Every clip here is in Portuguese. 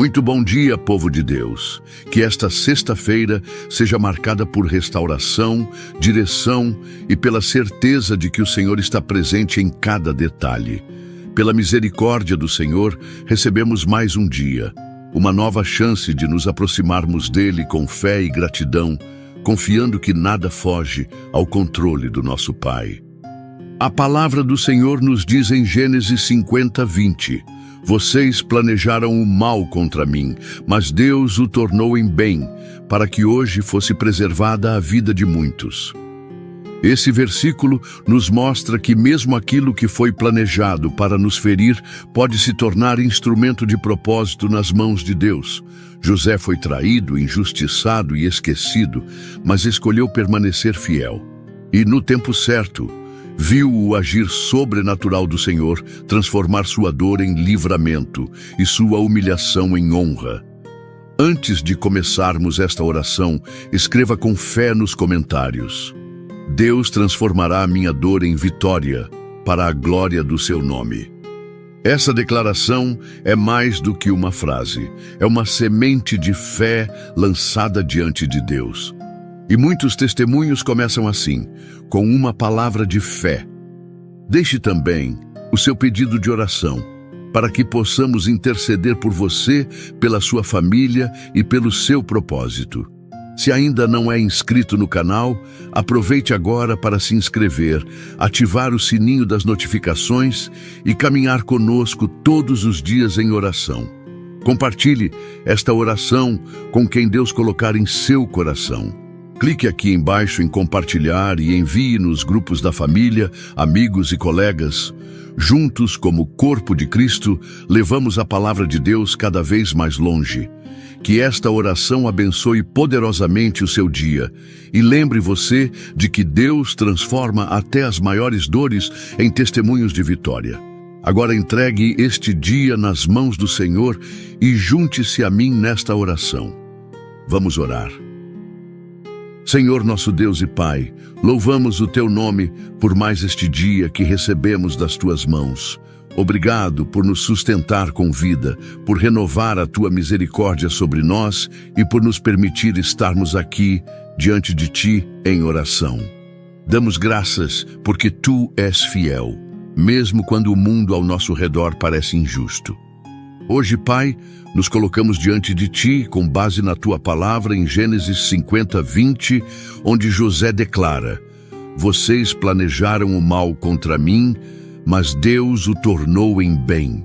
Muito bom dia, povo de Deus. Que esta sexta-feira seja marcada por restauração, direção e pela certeza de que o Senhor está presente em cada detalhe. Pela misericórdia do Senhor, recebemos mais um dia, uma nova chance de nos aproximarmos dele com fé e gratidão, confiando que nada foge ao controle do nosso Pai. A palavra do Senhor nos diz em Gênesis 50:20: Vocês planejaram o mal contra mim, mas Deus o tornou em bem, para que hoje fosse preservada a vida de muitos. Esse versículo nos mostra que mesmo aquilo que foi planejado para nos ferir pode se tornar instrumento de propósito nas mãos de Deus. José foi traído, injustiçado e esquecido, mas escolheu permanecer fiel. E no tempo certo, viu o agir sobrenatural do Senhor transformar sua dor em livramento e sua humilhação em honra. Antes de começarmos esta oração, escreva com fé nos comentários: Deus transformará a minha dor em vitória, para a glória do seu nome. Essa declaração é mais do que uma frase, é uma semente de fé lançada diante de Deus. E muitos testemunhos começam assim, com uma palavra de fé. Deixe também o seu pedido de oração, para que possamos interceder por você, pela sua família e pelo seu propósito. Se ainda não é inscrito no canal, aproveite agora para se inscrever, ativar o sininho das notificações e caminhar conosco todos os dias em oração. Compartilhe esta oração com quem Deus colocar em seu coração. Clique aqui embaixo em compartilhar e envie nos grupos da família, amigos e colegas. Juntos, como corpo de Cristo, levamos a palavra de Deus cada vez mais longe. Que esta oração abençoe poderosamente o seu dia. E lembre você de que Deus transforma até as maiores dores em testemunhos de vitória. Agora entregue este dia nas mãos do Senhor e junte-se a mim nesta oração. Vamos orar. Senhor nosso Deus e Pai, louvamos o Teu nome por mais este dia que recebemos das Tuas mãos. Obrigado por nos sustentar com vida, por renovar a Tua misericórdia sobre nós e por nos permitir estarmos aqui diante de Ti em oração. Damos graças porque Tu és fiel, mesmo quando o mundo ao nosso redor parece injusto. Hoje, Pai, nos colocamos diante de Ti com base na Tua palavra em Gênesis 50:20, onde José declara: Vocês planejaram o mal contra mim, mas Deus o tornou em bem.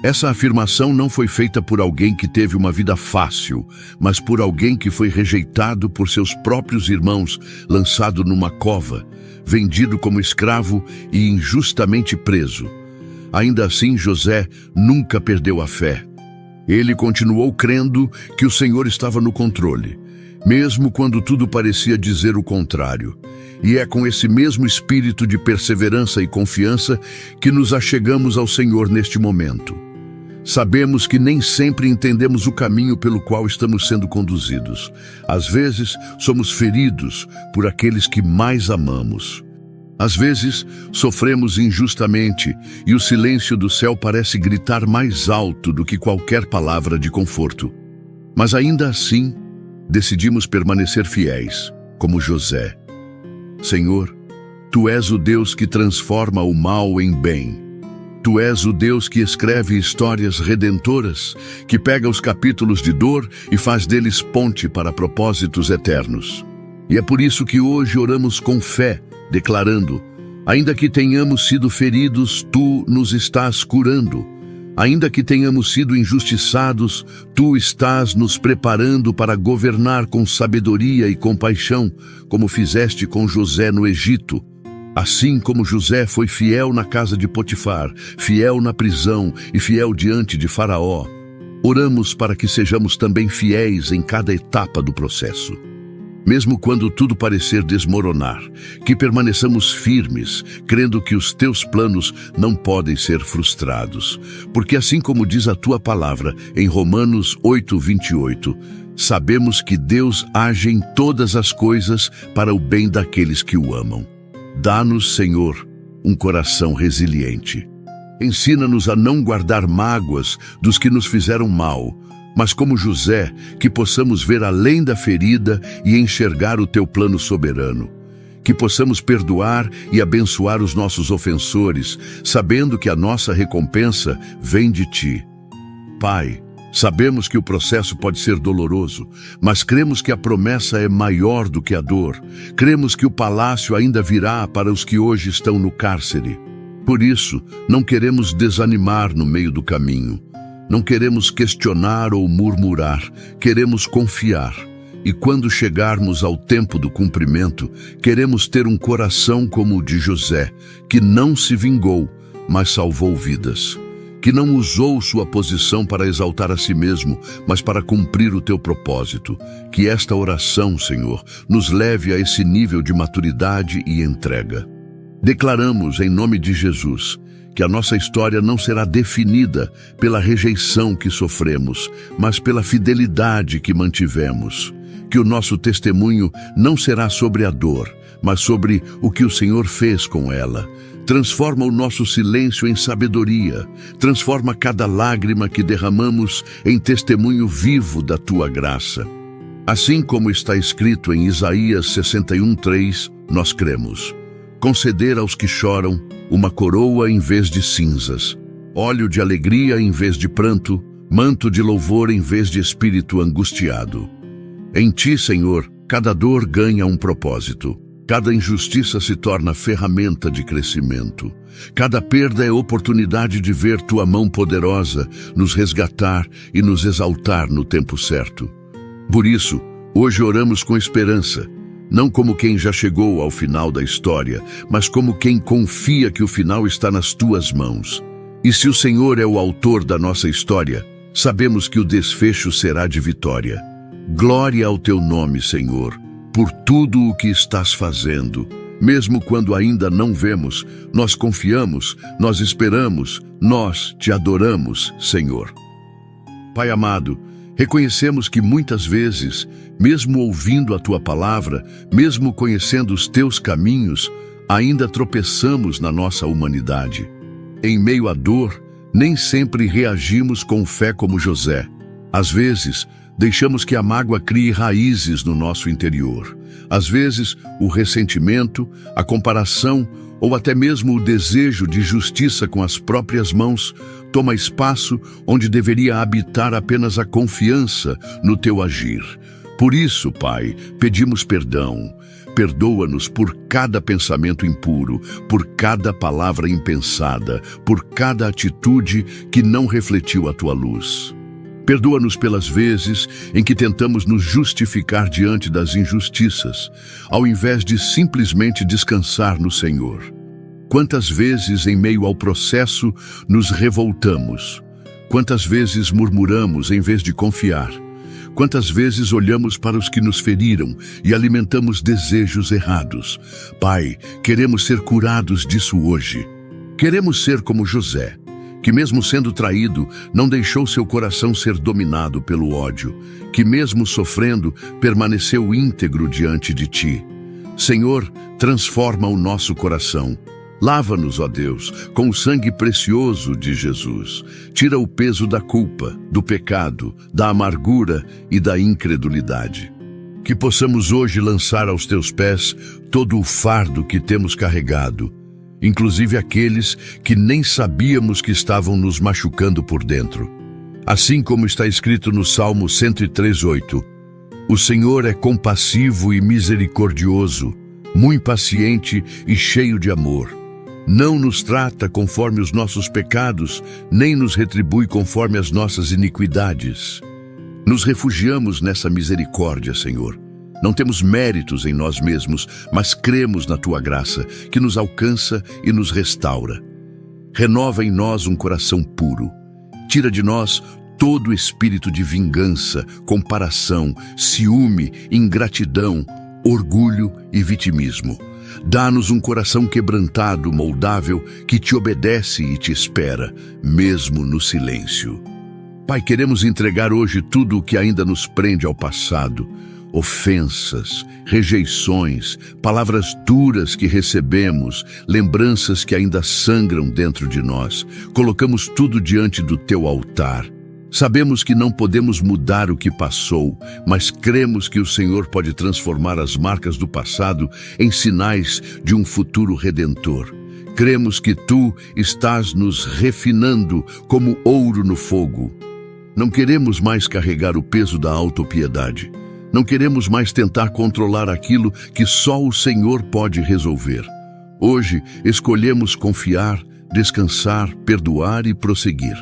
Essa afirmação não foi feita por alguém que teve uma vida fácil, mas por alguém que foi rejeitado por seus próprios irmãos, lançado numa cova, vendido como escravo e injustamente preso. Ainda assim, José nunca perdeu a fé. Ele continuou crendo que o Senhor estava no controle, mesmo quando tudo parecia dizer o contrário. E é com esse mesmo espírito de perseverança e confiança que nos achegamos ao Senhor neste momento. Sabemos que nem sempre entendemos o caminho pelo qual estamos sendo conduzidos. Às vezes, somos feridos por aqueles que mais amamos. Às vezes, sofremos injustamente e o silêncio do céu parece gritar mais alto do que qualquer palavra de conforto. Mas ainda assim, decidimos permanecer fiéis, como José. Senhor, Tu és o Deus que transforma o mal em bem. Tu és o Deus que escreve histórias redentoras, que pega os capítulos de dor e faz deles ponte para propósitos eternos. E é por isso que hoje oramos com fé, declarando: ainda que tenhamos sido feridos, Tu nos estás curando. Ainda que tenhamos sido injustiçados, Tu estás nos preparando para governar com sabedoria e compaixão, como fizeste com José no Egito. Assim como José foi fiel na casa de Potifar, fiel na prisão e fiel diante de Faraó, oramos para que sejamos também fiéis em cada etapa do processo. Mesmo quando tudo parecer desmoronar, que permaneçamos firmes, crendo que os Teus planos não podem ser frustrados. Porque assim como diz a Tua palavra em Romanos 8:28, sabemos que Deus age em todas as coisas para o bem daqueles que o amam. Dá-nos, Senhor, um coração resiliente. Ensina-nos a não guardar mágoas dos que nos fizeram mal, mas como José, que possamos ver além da ferida e enxergar o teu plano soberano. Que possamos perdoar e abençoar os nossos ofensores, sabendo que a nossa recompensa vem de ti. Pai, sabemos que o processo pode ser doloroso, mas cremos que a promessa é maior do que a dor. Cremos que o palácio ainda virá para os que hoje estão no cárcere. Por isso, não queremos desanimar no meio do caminho. Não queremos questionar ou murmurar, queremos confiar. E quando chegarmos ao tempo do cumprimento, queremos ter um coração como o de José, que não se vingou, mas salvou vidas. Que não usou sua posição para exaltar a si mesmo, mas para cumprir o teu propósito. Que esta oração, Senhor, nos leve a esse nível de maturidade e entrega. Declaramos, em nome de Jesus, que a nossa história não será definida pela rejeição que sofremos, mas pela fidelidade que mantivemos. Que o nosso testemunho não será sobre a dor, mas sobre o que o Senhor fez com ela. Transforma o nosso silêncio em sabedoria. Transforma cada lágrima que derramamos em testemunho vivo da Tua graça. Assim como está escrito em Isaías 61:3, nós cremos. Conceder aos que choram uma coroa em vez de cinzas, óleo de alegria em vez de pranto, manto de louvor em vez de espírito angustiado. Em Ti, Senhor, cada dor ganha um propósito. Cada injustiça se torna ferramenta de crescimento. Cada perda é oportunidade de ver Tua mão poderosa nos resgatar e nos exaltar no tempo certo. Por isso, hoje oramos com esperança, não como quem já chegou ao final da história, mas como quem confia que o final está nas Tuas mãos. E se o Senhor é o autor da nossa história, sabemos que o desfecho será de vitória. Glória ao Teu nome, Senhor, por tudo o que estás fazendo. Mesmo quando ainda não vemos, nós confiamos, nós esperamos, nós Te adoramos, Senhor. Pai amado, reconhecemos que muitas vezes, mesmo ouvindo a Tua palavra, mesmo conhecendo os Teus caminhos, ainda tropeçamos na nossa humanidade. Em meio à dor, nem sempre reagimos com fé como José. Às vezes, deixamos que a mágoa crie raízes no nosso interior. Às vezes, o ressentimento, a comparação ou até mesmo o desejo de justiça com as próprias mãos toma espaço onde deveria habitar apenas a confiança no Teu agir. Por isso, Pai, pedimos perdão. Perdoa-nos por cada pensamento impuro, por cada palavra impensada, por cada atitude que não refletiu a Tua luz. Perdoa-nos pelas vezes em que tentamos nos justificar diante das injustiças, ao invés de simplesmente descansar no Senhor. Quantas vezes, em meio ao processo, nos revoltamos? Quantas vezes murmuramos em vez de confiar? Quantas vezes olhamos para os que nos feriram e alimentamos desejos errados? Pai, queremos ser curados disso hoje. Queremos ser como José, que mesmo sendo traído, não deixou seu coração ser dominado pelo ódio, que mesmo sofrendo, permaneceu íntegro diante de Ti. Senhor, transforma o nosso coração. Lava-nos, ó Deus, com o sangue precioso de Jesus. Tira o peso da culpa, do pecado, da amargura e da incredulidade. Que possamos hoje lançar aos Teus pés todo o fardo que temos carregado, inclusive aqueles que nem sabíamos que estavam nos machucando por dentro. Assim como está escrito no Salmo 103:8, o Senhor é compassivo e misericordioso, muito paciente e cheio de amor. Não nos trata conforme os nossos pecados, nem nos retribui conforme as nossas iniquidades. Nos refugiamos nessa misericórdia, Senhor. Não temos méritos em nós mesmos, mas cremos na Tua graça, que nos alcança e nos restaura. Renova em nós um coração puro. Tira de nós todo espírito de vingança, comparação, ciúme, ingratidão, orgulho e vitimismo. Dá-nos um coração quebrantado, moldável, que Te obedece e Te espera, mesmo no silêncio. Pai, queremos entregar hoje tudo o que ainda nos prende ao passado, ofensas, rejeições, palavras duras que recebemos, lembranças que ainda sangram dentro de nós. Colocamos tudo diante do teu altar. Sabemos que não podemos mudar o que passou, mas cremos que o Senhor pode transformar as marcas do passado em sinais de um futuro redentor. Cremos que tu estás nos refinando como ouro no fogo. Não queremos mais carregar o peso da autopiedade. Não queremos mais tentar controlar aquilo que só o Senhor pode resolver. Hoje, escolhemos confiar, descansar, perdoar e prosseguir.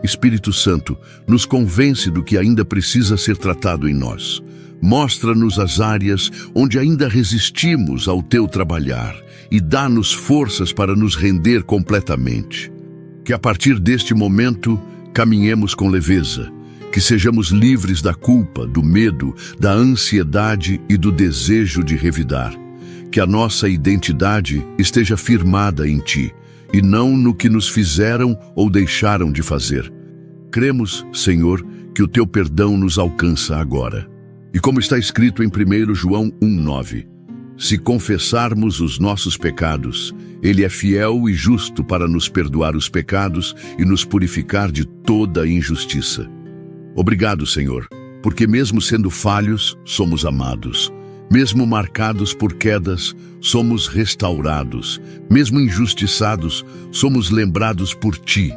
Espírito Santo, nos convence do que ainda precisa ser tratado em nós. Mostra-nos as áreas onde ainda resistimos ao teu trabalhar e dá-nos forças para nos render completamente. Que a partir deste momento, caminhemos com leveza. Que sejamos livres da culpa, do medo, da ansiedade e do desejo de revidar. Que a nossa identidade esteja firmada em Ti, e não no que nos fizeram ou deixaram de fazer. Cremos, Senhor, que o Teu perdão nos alcança agora. E como está escrito em 1 João 1,9, se confessarmos os nossos pecados, Ele é fiel e justo para nos perdoar os pecados e nos purificar de toda injustiça. Obrigado, Senhor, porque mesmo sendo falhos, somos amados. Mesmo marcados por quedas, somos restaurados. Mesmo injustiçados, somos lembrados por Ti.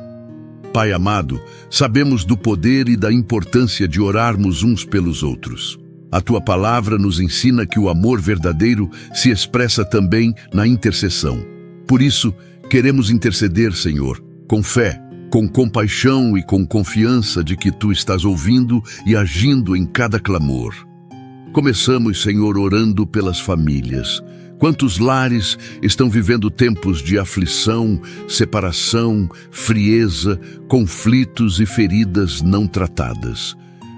Pai amado, sabemos do poder e da importância de orarmos uns pelos outros. A Tua palavra nos ensina que o amor verdadeiro se expressa também na intercessão. Por isso, queremos interceder, Senhor, com fé, com compaixão e com confiança de que Tu estás ouvindo e agindo em cada clamor. Começamos, Senhor, orando pelas famílias. Quantos lares estão vivendo tempos de aflição, separação, frieza, conflitos e feridas não tratadas?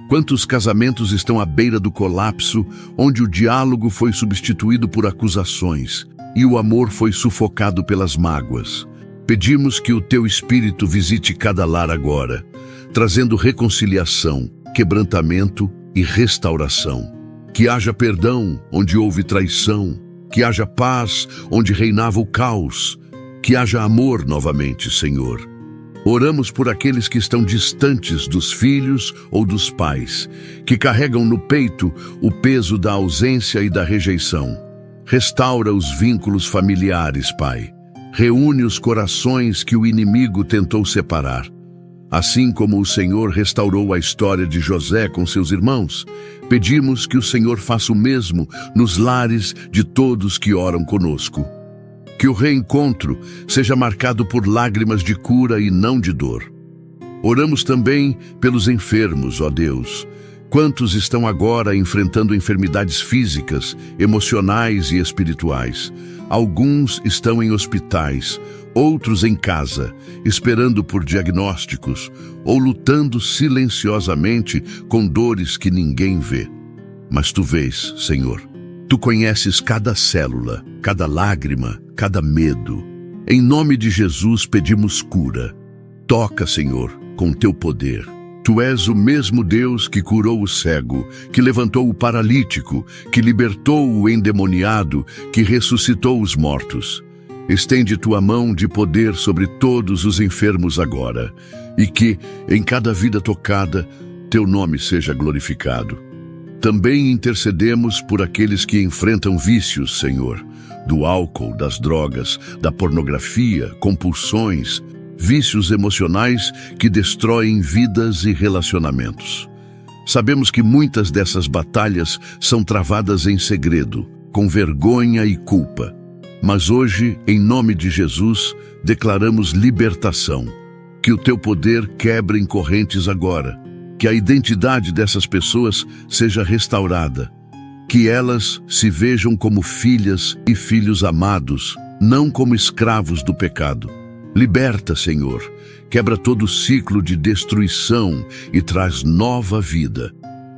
Quantos casamentos estão à beira do colapso, onde o diálogo foi substituído por acusações e o amor foi sufocado pelas mágoas? Pedimos que o Teu Espírito visite cada lar agora, trazendo reconciliação, quebrantamento e restauração. Que haja perdão onde houve traição, que haja paz onde reinava o caos, que haja amor novamente, Senhor. Oramos por aqueles que estão distantes dos filhos ou dos pais, que carregam no peito o peso da ausência e da rejeição. Restaura os vínculos familiares, Pai. Reúne os corações que o inimigo tentou separar. Assim como o Senhor restaurou a história de José com seus irmãos, pedimos que o Senhor faça o mesmo nos lares de todos que oram conosco. Que o reencontro seja marcado por lágrimas de cura e não de dor. Oramos também pelos enfermos, ó Deus. Quantos estão agora enfrentando enfermidades físicas, emocionais e espirituais? Alguns estão em hospitais, outros em casa, esperando por diagnósticos ou lutando silenciosamente com dores que ninguém vê. Mas Tu vês, Senhor. Tu conheces cada célula, cada lágrima, cada medo. Em nome de Jesus pedimos cura. Toca, Senhor, com Teu poder. Tu és o mesmo Deus que curou o cego, que levantou o paralítico, que libertou o endemoniado, que ressuscitou os mortos. Estende Tua mão de poder sobre todos os enfermos agora, e que, em cada vida tocada, Teu nome seja glorificado. Também intercedemos por aqueles que enfrentam vícios, Senhor, do álcool, das drogas, da pornografia, compulsões, vícios emocionais que destroem vidas e relacionamentos. Sabemos que muitas dessas batalhas são travadas em segredo, com vergonha e culpa. Mas hoje, em nome de Jesus, declaramos libertação. Que o Teu poder quebre em correntes agora. Que a identidade dessas pessoas seja restaurada. Que elas se vejam como filhas e filhos amados, não como escravos do pecado. Liberta, Senhor, quebra todo o ciclo de destruição e traz nova vida.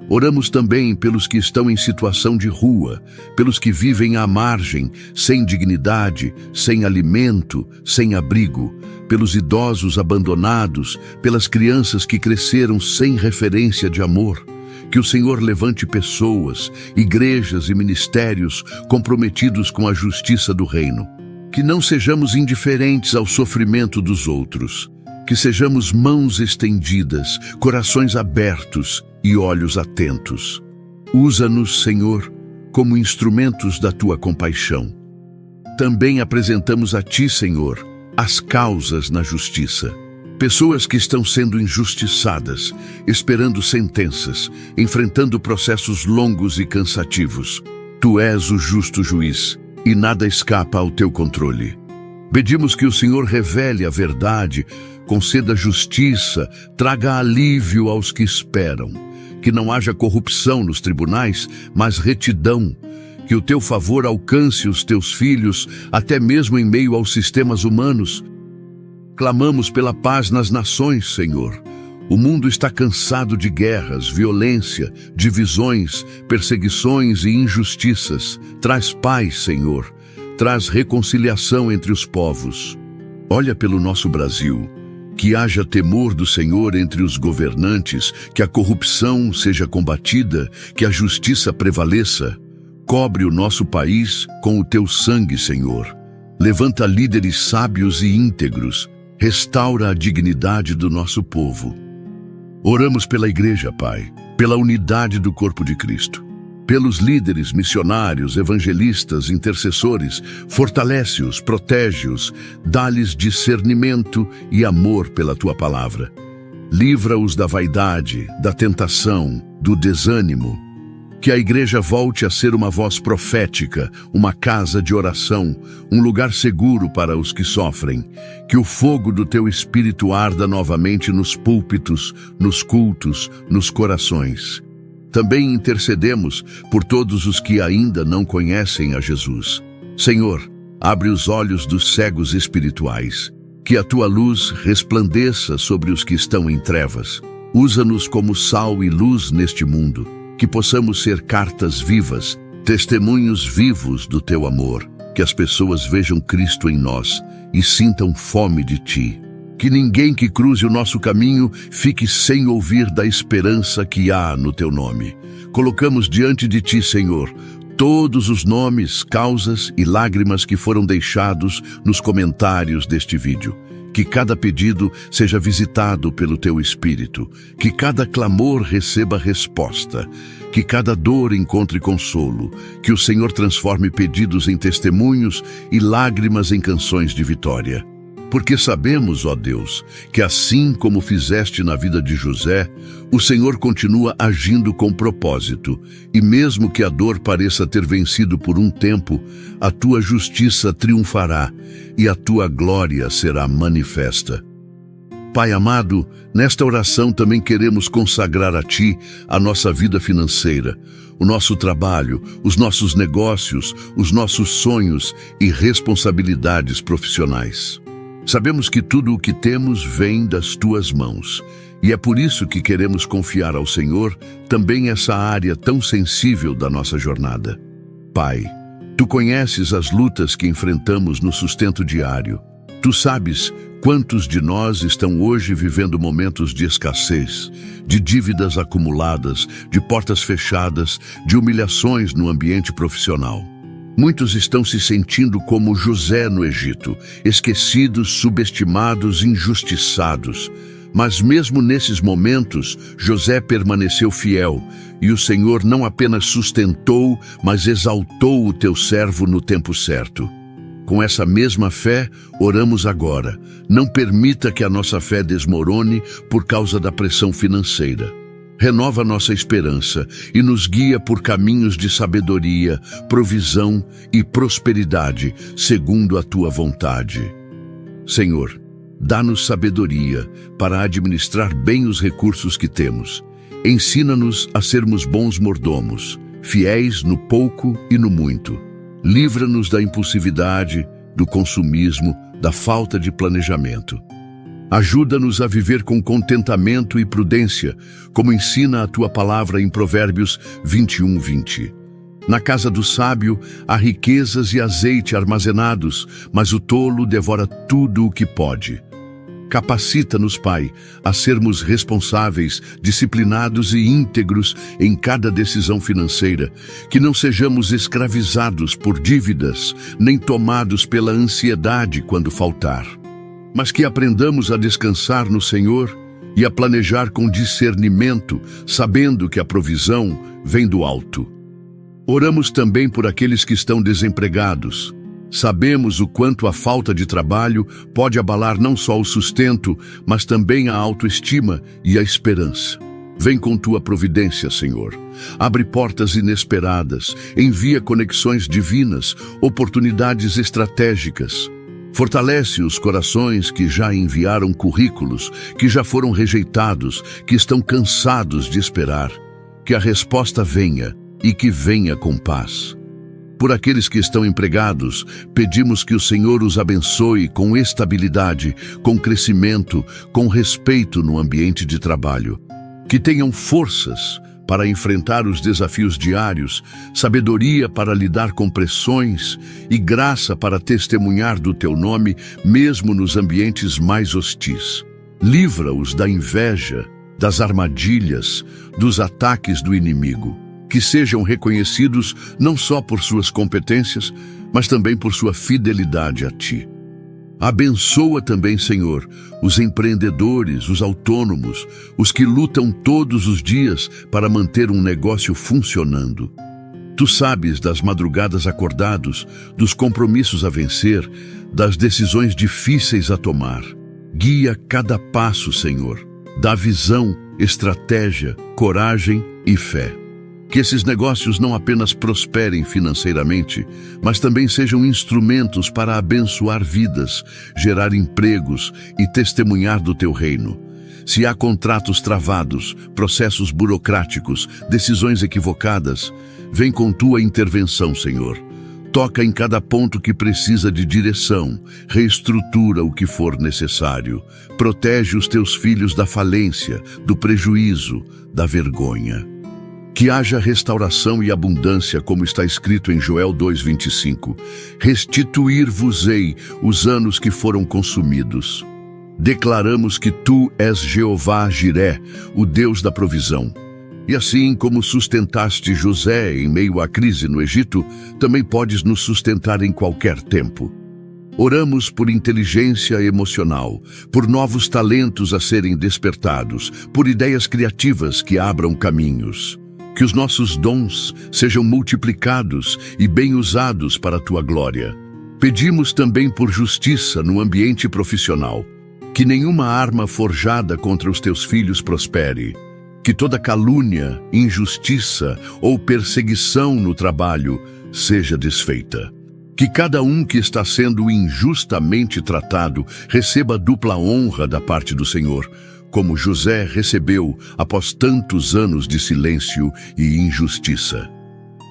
Oramos também pelos que estão em situação de rua, pelos que vivem à margem, sem dignidade, sem alimento, sem abrigo, pelos idosos abandonados, pelas crianças que cresceram sem referência de amor. Que o Senhor levante pessoas, igrejas e ministérios comprometidos com a justiça do reino. Que não sejamos indiferentes ao sofrimento dos outros. Que sejamos mãos estendidas, corações abertos e olhos atentos. Usa-nos, Senhor, como instrumentos da Tua compaixão. Também apresentamos a Ti, Senhor, as causas na justiça. Pessoas que estão sendo injustiçadas, esperando sentenças, enfrentando processos longos e cansativos. Tu és o justo juiz, e nada escapa ao Teu controle. Pedimos que o Senhor revele a verdade, conceda justiça, traga alívio aos que esperam. Que não haja corrupção nos tribunais, mas retidão. Que o Teu favor alcance os Teus filhos, até mesmo em meio aos sistemas humanos. Clamamos pela paz nas nações, Senhor. O mundo está cansado de guerras, violência, divisões, perseguições e injustiças. Traz paz, Senhor. Traz reconciliação entre os povos. Olha pelo nosso Brasil. Que haja temor do Senhor entre os governantes, que a corrupção seja combatida, que a justiça prevaleça. Cobre o nosso país com o Teu sangue, Senhor. Levanta líderes sábios e íntegros. Restaura a dignidade do nosso povo. Oramos pela Igreja, Pai, pela unidade do corpo de Cristo. Pelos líderes, missionários, evangelistas, intercessores, fortalece-os, protege-os, dá-lhes discernimento e amor pela Tua palavra. Livra-os da vaidade, da tentação, do desânimo. Que a Igreja volte a ser uma voz profética, uma casa de oração, um lugar seguro para os que sofrem. Que o fogo do Teu Espírito arda novamente nos púlpitos, nos cultos, nos corações. Também intercedemos por todos os que ainda não conhecem a Jesus. Senhor, abre os olhos dos cegos espirituais. Que a Tua luz resplandeça sobre os que estão em trevas. Usa-nos como sal e luz neste mundo. Que possamos ser cartas vivas, testemunhos vivos do Teu amor. Que as pessoas vejam Cristo em nós e sintam fome de Ti. Que ninguém que cruze o nosso caminho fique sem ouvir da esperança que há no Teu nome. Colocamos diante de Ti, Senhor, todos os nomes, causas e lágrimas que foram deixados nos comentários deste vídeo. Que cada pedido seja visitado pelo Teu Espírito. Que cada clamor receba resposta. Que cada dor encontre consolo. Que o Senhor transforme pedidos em testemunhos e lágrimas em canções de vitória. Porque sabemos, ó Deus, que assim como fizeste na vida de José, o Senhor continua agindo com propósito, e mesmo que a dor pareça ter vencido por um tempo, a Tua justiça triunfará e a Tua glória será manifesta. Pai amado, nesta oração também queremos consagrar a Ti a nossa vida financeira, o nosso trabalho, os nossos negócios, os nossos sonhos e responsabilidades profissionais. Sabemos que tudo o que temos vem das Tuas mãos, e é por isso que queremos confiar ao Senhor também essa área tão sensível da nossa jornada. Pai, Tu conheces as lutas que enfrentamos no sustento diário. Tu sabes quantos de nós estão hoje vivendo momentos de escassez, de dívidas acumuladas, de portas fechadas, de humilhações no ambiente profissional. Muitos estão se sentindo como José no Egito, esquecidos, subestimados, injustiçados. Mas mesmo nesses momentos, José permaneceu fiel, e o Senhor não apenas sustentou, mas exaltou o Teu servo no tempo certo. Com essa mesma fé, oramos agora. Não permita que a nossa fé desmorone por causa da pressão financeira. Renova nossa esperança e nos guia por caminhos de sabedoria, provisão e prosperidade, segundo a Tua vontade. Senhor, dá-nos sabedoria para administrar bem os recursos que temos. Ensina-nos a sermos bons mordomos, fiéis no pouco e no muito. Livra-nos da impulsividade, do consumismo, da falta de planejamento. Ajuda-nos a viver com contentamento e prudência, como ensina a Tua palavra em Provérbios 21:20. Na casa do sábio há riquezas e azeite armazenados, mas o tolo devora tudo o que pode. Capacita-nos, Pai, a sermos responsáveis, disciplinados e íntegros em cada decisão financeira, que não sejamos escravizados por dívidas, nem tomados pela ansiedade quando faltar, mas que aprendamos a descansar no Senhor e a planejar com discernimento, sabendo que a provisão vem do alto. Oramos também por aqueles que estão desempregados. Sabemos o quanto a falta de trabalho pode abalar não só o sustento, mas também a autoestima e a esperança. Vem com tua providência, Senhor. Abre portas inesperadas, envia conexões divinas, oportunidades estratégicas. Fortalece os corações que já enviaram currículos, que já foram rejeitados, que estão cansados de esperar. Que a resposta venha e que venha com paz. Por aqueles que estão empregados, pedimos que o Senhor os abençoe com estabilidade, com crescimento, com respeito no ambiente de trabalho. Que tenham forças para enfrentar os desafios diários, sabedoria para lidar com pressões e graça para testemunhar do teu nome, mesmo nos ambientes mais hostis. Livra-os da inveja, das armadilhas, dos ataques do inimigo. Que sejam reconhecidos não só por suas competências, mas também por sua fidelidade a Ti. Abençoa também, Senhor, os empreendedores, os autônomos, os que lutam todos os dias para manter um negócio funcionando. Tu sabes das madrugadas acordados, dos compromissos a vencer, das decisões difíceis a tomar. Guia cada passo, Senhor. Dá visão, estratégia, coragem e fé. Que esses negócios não apenas prosperem financeiramente, mas também sejam instrumentos para abençoar vidas, gerar empregos e testemunhar do teu reino. Se há contratos travados, processos burocráticos, decisões equivocadas, vem com tua intervenção, Senhor. Toca em cada ponto que precisa de direção, reestrutura o que for necessário. Protege os teus filhos da falência, do prejuízo, da vergonha. Que haja restauração e abundância, como está escrito em Joel 2:25. Restituir-vos-ei os anos que foram consumidos. Declaramos que tu és Jeová Jiré, o Deus da provisão. E assim como sustentaste José em meio à crise no Egito, também podes nos sustentar em qualquer tempo. Oramos por inteligência emocional, por novos talentos a serem despertados, por ideias criativas que abram caminhos. Que os nossos dons sejam multiplicados e bem usados para a tua glória. Pedimos também por justiça no ambiente profissional. Que nenhuma arma forjada contra os teus filhos prospere. Que toda calúnia, injustiça ou perseguição no trabalho seja desfeita. Que cada um que está sendo injustamente tratado receba dupla honra da parte do Senhor, como José recebeu após tantos anos de silêncio e injustiça.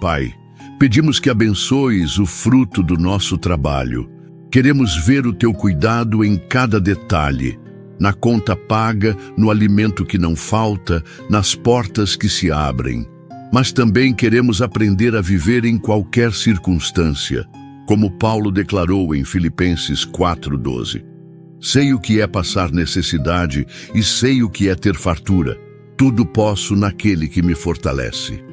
Pai, pedimos que abençoes o fruto do nosso trabalho. Queremos ver o teu cuidado em cada detalhe, na conta paga, no alimento que não falta, nas portas que se abrem. Mas também queremos aprender a viver em qualquer circunstância, como Paulo declarou em Filipenses 4:12. Sei o que é passar necessidade e sei o que é ter fartura. Tudo posso naquele que me fortalece.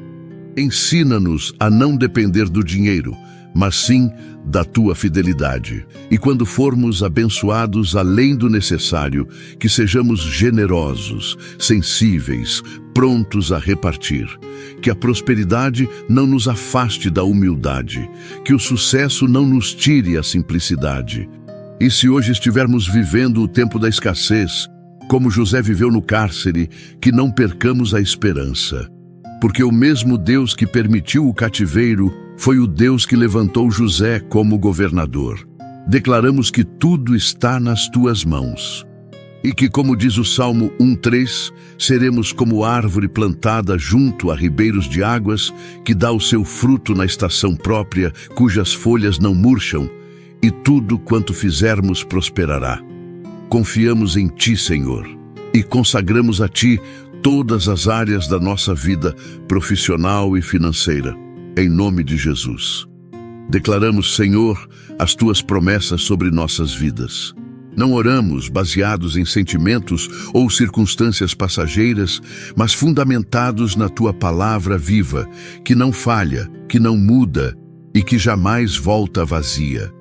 Ensina-nos a não depender do dinheiro, mas sim da tua fidelidade. E quando formos abençoados além do necessário, que sejamos generosos, sensíveis, prontos a repartir. Que a prosperidade não nos afaste da humildade, que o sucesso não nos tire a simplicidade. E se hoje estivermos vivendo o tempo da escassez, como José viveu no cárcere, que não percamos a esperança. Porque o mesmo Deus que permitiu o cativeiro foi o Deus que levantou José como governador. Declaramos que tudo está nas tuas mãos. E que, como diz o Salmo 1:3, seremos como árvore plantada junto a ribeiros de águas, que dá o seu fruto na estação própria, cujas folhas não murcham, e tudo quanto fizermos prosperará. Confiamos em Ti, Senhor, e consagramos a Ti todas as áreas da nossa vida profissional e financeira, em nome de Jesus. Declaramos, Senhor, as Tuas promessas sobre nossas vidas. Não oramos baseados em sentimentos ou circunstâncias passageiras, mas fundamentados na Tua palavra viva, que não falha, que não muda e que jamais volta vazia.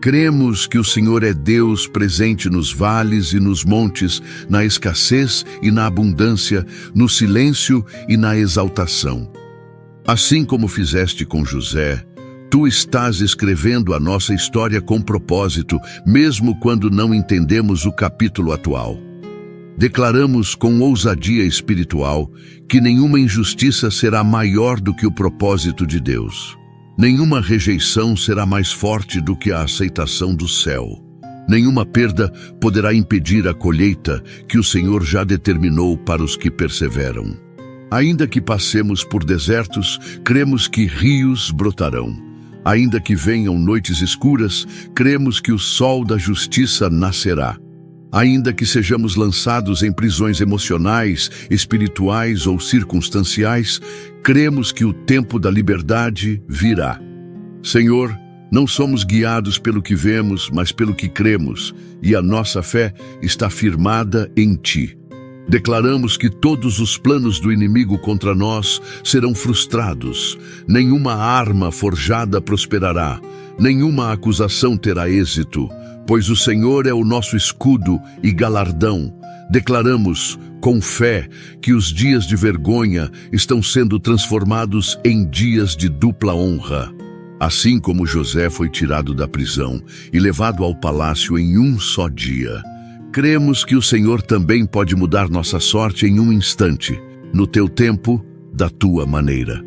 Cremos que o Senhor é Deus presente nos vales e nos montes, na escassez e na abundância, no silêncio e na exaltação. Assim como fizeste com José, Tu estás escrevendo a nossa história com propósito, mesmo quando não entendemos o capítulo atual. Declaramos com ousadia espiritual que nenhuma injustiça será maior do que o propósito de Deus. Nenhuma rejeição será mais forte do que a aceitação do céu. Nenhuma perda poderá impedir a colheita que o Senhor já determinou para os que perseveram. Ainda que passemos por desertos, cremos que rios brotarão. Ainda que venham noites escuras, cremos que o sol da justiça nascerá. Ainda que sejamos lançados em prisões emocionais, espirituais ou circunstanciais, cremos que o tempo da liberdade virá. Senhor, não somos guiados pelo que vemos, mas pelo que cremos, e a nossa fé está firmada em Ti. Declaramos que todos os planos do inimigo contra nós serão frustrados. Nenhuma arma forjada prosperará, nenhuma acusação terá êxito, pois o Senhor é o nosso escudo e galardão. Declaramos, com fé, que os dias de vergonha estão sendo transformados em dias de dupla honra. Assim como José foi tirado da prisão e levado ao palácio em um só dia, cremos que o Senhor também pode mudar nossa sorte em um instante, no Teu tempo, da Tua maneira.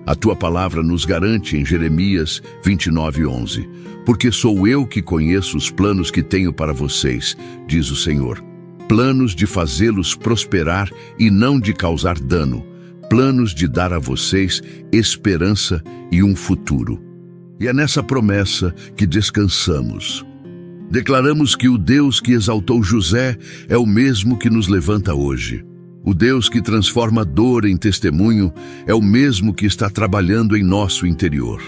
A Tua palavra nos garante em Jeremias 29:11, porque sou eu que conheço os planos que tenho para vocês, diz o Senhor. Planos de fazê-los prosperar e não de causar dano, planos de dar a vocês esperança e um futuro. E é nessa promessa que descansamos. Declaramos que o Deus que exaltou José é o mesmo que nos levanta hoje. O Deus que transforma dor em testemunho é o mesmo que está trabalhando em nosso interior.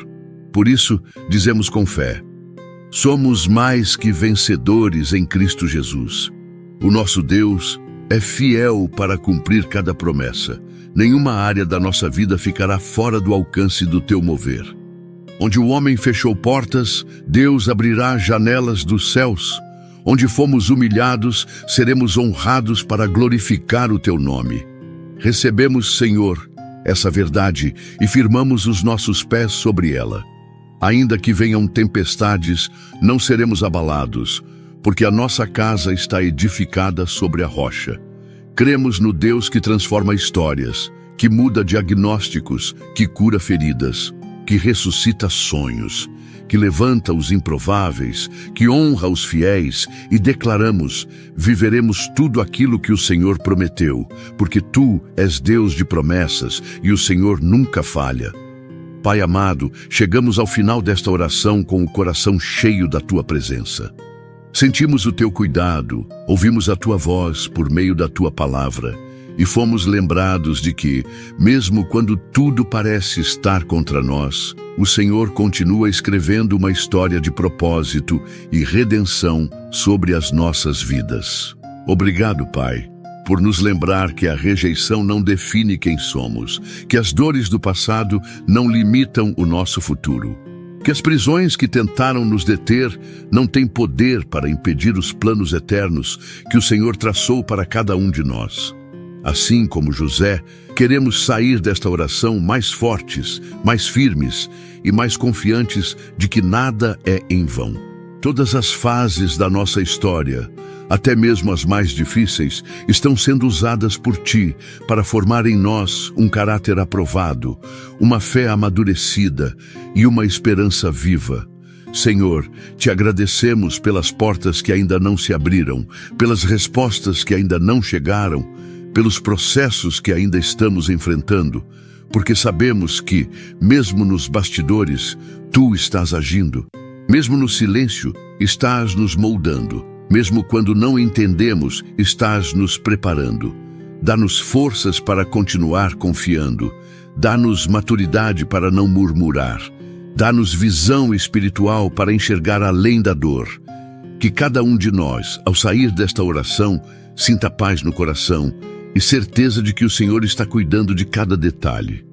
Por isso, dizemos com fé: somos mais que vencedores em Cristo Jesus. O nosso Deus é fiel para cumprir cada promessa. Nenhuma área da nossa vida ficará fora do alcance do Teu mover. Onde o homem fechou portas, Deus abrirá janelas dos céus. Onde fomos humilhados, seremos honrados para glorificar o Teu nome. Recebemos, Senhor, essa verdade e firmamos os nossos pés sobre ela. Ainda que venham tempestades, não seremos abalados, porque a nossa casa está edificada sobre a rocha. Cremos no Deus que transforma histórias, que muda diagnósticos, que cura feridas, que ressuscita sonhos, que levanta os improváveis, que honra os fiéis, e declaramos: viveremos tudo aquilo que o Senhor prometeu, porque Tu és Deus de promessas e o Senhor nunca falha. Pai amado, chegamos ao final desta oração com o coração cheio da Tua presença. Sentimos o Teu cuidado, ouvimos a Tua voz por meio da Tua palavra, e fomos lembrados de que, mesmo quando tudo parece estar contra nós, o Senhor continua escrevendo uma história de propósito e redenção sobre as nossas vidas. Obrigado, Pai, por nos lembrar que a rejeição não define quem somos, que as dores do passado não limitam o nosso futuro, que as prisões que tentaram nos deter não têm poder para impedir os planos eternos que o Senhor traçou para cada um de nós. Assim como José, queremos sair desta oração mais fortes, mais firmes e mais confiantes de que nada é em vão. Todas as fases da nossa história, até mesmo as mais difíceis, estão sendo usadas por Ti para formar em nós um caráter aprovado, uma fé amadurecida e uma esperança viva. Senhor, Te agradecemos pelas portas que ainda não se abriram, pelas respostas que ainda não chegaram, pelos processos que ainda estamos enfrentando, porque sabemos que, mesmo nos bastidores, Tu estás agindo. Mesmo no silêncio, estás nos moldando. Mesmo quando não entendemos, estás nos preparando. Dá-nos forças para continuar confiando. Dá-nos maturidade para não murmurar. Dá-nos visão espiritual para enxergar além da dor. Que cada um de nós, ao sair desta oração, sinta paz no coração e certeza de que o Senhor está cuidando de cada detalhe.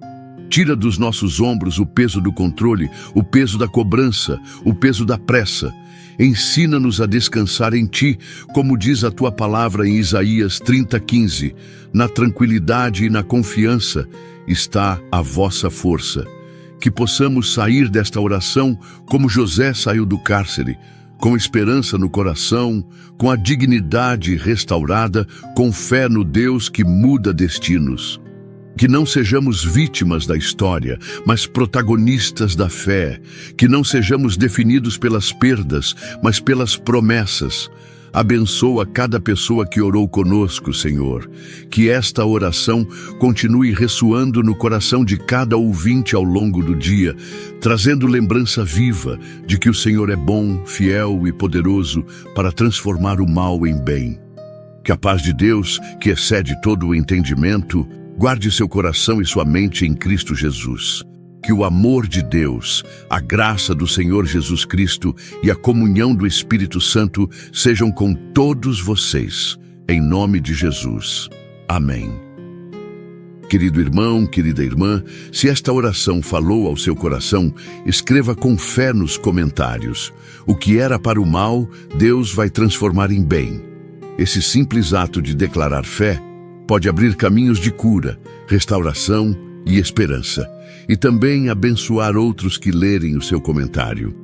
Tira dos nossos ombros o peso do controle, o peso da cobrança, o peso da pressa. Ensina-nos a descansar em Ti, como diz a Tua palavra em Isaías 30:15. Na tranquilidade e na confiança está a vossa força. Que possamos sair desta oração como José saiu do cárcere, com esperança no coração, com a dignidade restaurada, com fé no Deus que muda destinos. Que não sejamos vítimas da história, mas protagonistas da fé. Que não sejamos definidos pelas perdas, mas pelas promessas. Abençoa cada pessoa que orou conosco, Senhor. Que esta oração continue ressoando no coração de cada ouvinte ao longo do dia, trazendo lembrança viva de que o Senhor é bom, fiel e poderoso para transformar o mal em bem. Que a paz de Deus, que excede todo o entendimento, guarde seu coração e sua mente em Cristo Jesus. Que o amor de Deus, a graça do Senhor Jesus Cristo e a comunhão do Espírito Santo sejam com todos vocês, em nome de Jesus. Amém. Querido irmão, querida irmã, se esta oração falou ao seu coração, escreva com fé nos comentários. O que era para o mal, Deus vai transformar em bem. Esse simples ato de declarar fé pode abrir caminhos de cura, restauração e esperança, e também abençoar outros que lerem o seu comentário.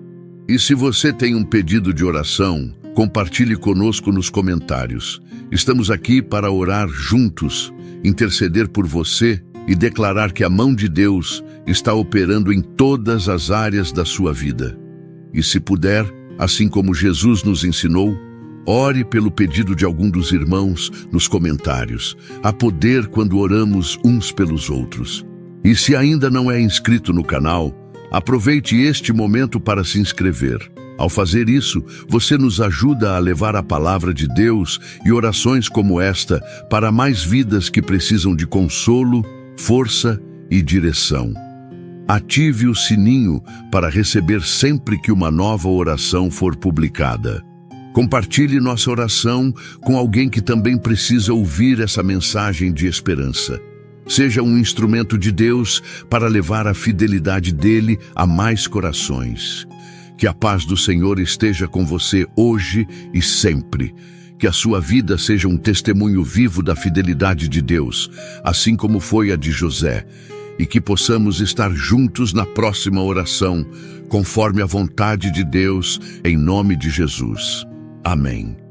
E se você tem um pedido de oração, compartilhe conosco nos comentários. Estamos aqui para orar juntos, interceder por você e declarar que a mão de Deus está operando em todas as áreas da sua vida. E se puder, assim como Jesus nos ensinou, ore pelo pedido de algum dos irmãos nos comentários. Há poder quando oramos uns pelos outros. E se ainda não é inscrito no canal, aproveite este momento para se inscrever. Ao fazer isso, você nos ajuda a levar a palavra de Deus e orações como esta para mais vidas que precisam de consolo, força e direção. Ative o sininho para receber sempre que uma nova oração for publicada. Compartilhe nossa oração com alguém que também precisa ouvir essa mensagem de esperança. Seja um instrumento de Deus para levar a fidelidade dele a mais corações. Que a paz do Senhor esteja com você hoje e sempre. Que a sua vida seja um testemunho vivo da fidelidade de Deus, assim como foi a de José. E que possamos estar juntos na próxima oração, conforme a vontade de Deus, em nome de Jesus. Amém.